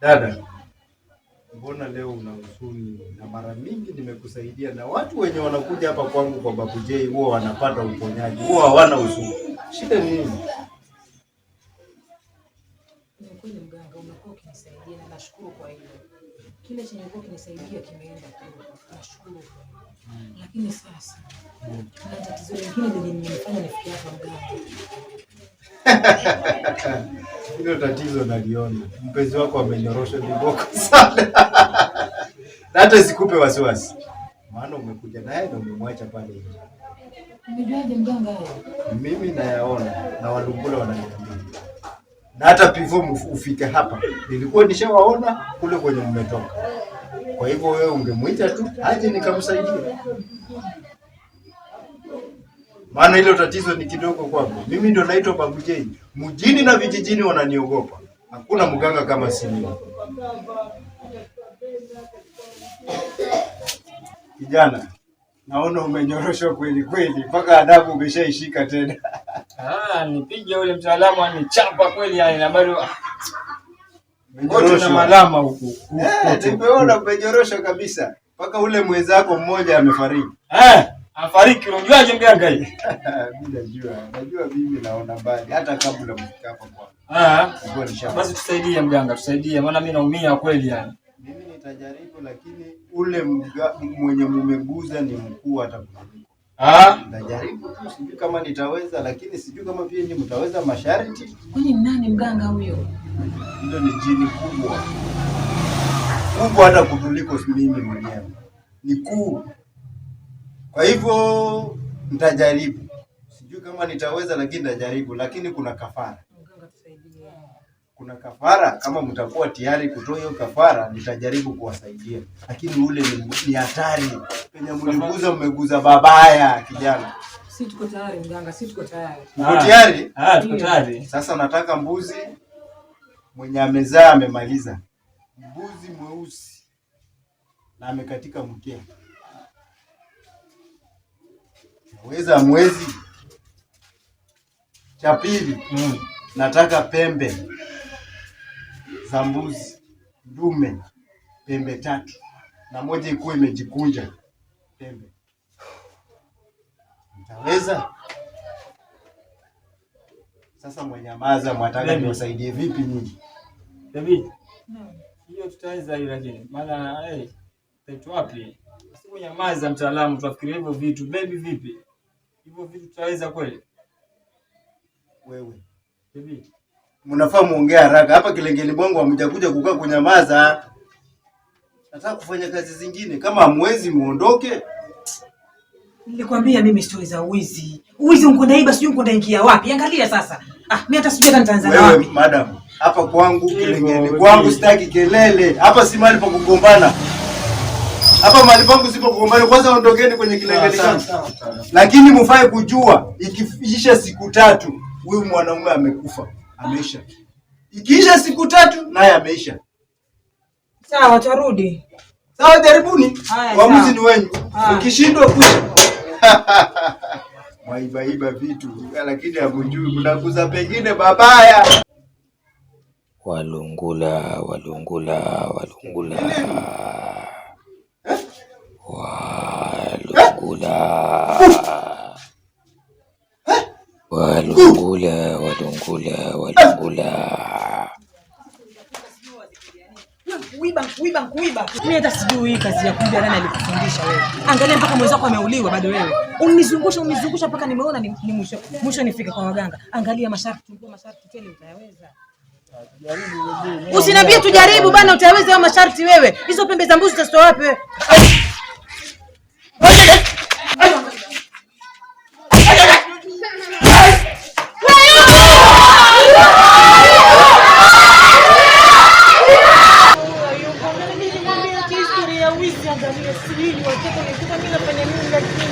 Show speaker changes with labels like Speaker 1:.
Speaker 1: Dada, mbona leo una huzuni? Na mara mingi nimekusaidia, na watu wenye wanakuja hapa kwangu kwa Babu J huwa wanapata uponyaji, huwa hawana huzuni. Shida ni nini?
Speaker 2: Ni kweli mganga, umekuwa ukinisaidia na nashukuru kwa hilo. Kile chenye ulikuwa ukinisaidia kimeenda kule. Nashukuru. Lakini sasa kuna tatizo lingine lenye nimefanya nifikie hapa mganga.
Speaker 1: Hilo tatizo naliona. Mpenzi wako amenyorosha viboko sana. Na hata sikupe wasiwasi. Maana umekuja naye na umemwacha pale nje.
Speaker 2: Umejuaje mganga hayo?
Speaker 1: Mimi nayaona na Walungula wananiambia. Na hata pivu ufike hapa. Nilikuwa nishawaona kule kwenye mmetoka. Kwa hivyo wewe ungemuita tu aje nikamsaidia. Maana hilo tatizo ni kidogo kwangu. Mimi ndo naitwa Babu J. Mjini na vijijini wananiogopa. Hakuna mganga kama si mimi. Kijana, naona umenyoroshwa kweli kweli mpaka adabu umeshaishika tena.
Speaker 3: Nipige yule mtaalamu anichapa kweli yani na bado na malama huku.
Speaker 1: Nimeona umenyoroshwa kabisa. Mpaka ule mwenzako mmoja amefariki.
Speaker 3: Afariki, unajuaje mganga hii?
Speaker 1: Mimi najua mimi naona mbali hata kabla mfika hapa kwa.
Speaker 3: Basi tusaidie mganga, tusaidie maana mimi naumia kweli yani.
Speaker 1: Mimi nitajaribu lakini ule mwenye mumeguza ni mkuu atakuliko. Nitajaribu tu, sijui kama nitaweza lakini sijui kama pia nyinyi mtaweza masharti.
Speaker 2: Kwani nani mganga huyo?
Speaker 1: Ndio ni jini kubwa. Kubwa hata kutuliko mimi mwenyewe. Ni kuu. Kwa hivyo nitajaribu. Sijui kama nitaweza lakini nitajaribu, lakini kuna kafara.
Speaker 2: Mganga tusaidie.
Speaker 1: Kuna kafara, kama mtakuwa tayari kutoa hiyo kafara nitajaribu kuwasaidia. Lakini ule ni hatari. Penye mliguza mmeguza babaya kijana.
Speaker 2: Sisi tuko tayari mganga, sisi tuko tayari.
Speaker 1: Uko tayari?
Speaker 3: Tuko tayari.
Speaker 1: Sasa nataka mbuzi mwenye amezaa amemaliza. Mbuzi mweusi na amekatika mkia. Naweza mwezi. Cha pili, nataka pembe za mbuzi dume, pembe 3 na moja ikuwe imejikunja pembe. Mtaweza? Sasa mwenyamaza, mwataka niwasaidie vipi nyinyi?
Speaker 3: David. Hiyo tutaweza hiyo lakini maana taitu wapi? Siku nyamaza mtaalamu, tunafikiria hivyo vitu. Baby vipi? Hivyo vitu tutaweza kweli?
Speaker 1: Wewe.
Speaker 3: David.
Speaker 1: Mnafaa muongea haraka. Hapa Kilengeni Bongo hamjakuja kukaa kunyamaza. Nataka kufanya kazi zingine. Kama hamwezi muondoke.
Speaker 2: Nilikwambia mimi stori za uizi. Uizi unkonaiba sijui unkonaingia wapi. Angalia sasa. Mimi hata sijui hata nitaanza wapi.
Speaker 1: Wewe madam, hapa kwangu Kilengeni kwangu sitaki kelele. Hapa si mahali pa kugombana. Hapa mahali pangu sipo kugombana. Kwanza ondokeni kwenye Kilengeni kwangu. Lakini mfae kujua ikiisha siku 3 huyu mwanaume amekufa. Ameisha. Ikiisha siku 3 naye ameisha.
Speaker 2: Sawa, tarudi.
Speaker 1: Sawa, jaribuni. Uamuzi ni wenu. Ukishindwa kuja. Maiba vitu lakini hakujui kunakuza pengine babaya.
Speaker 4: Walungula. Walungula.
Speaker 2: Kuiba. Mimi hata sijui kazi ya kuiba nani alikufundisha wewe. Angalia mpaka mwenzako ameuliwa bado wewe. Unizungusha mpaka nimeona ni mwisho nifike kwa waganga. Angalia masharti tele utayaweza. Usiniambie tujaribu bana, utaweza au masharti wewe. Hizo pembe za mbuzi utatoa wapi wewe? Angalia siri, watoto wamekuta mimi nafanya nini lakini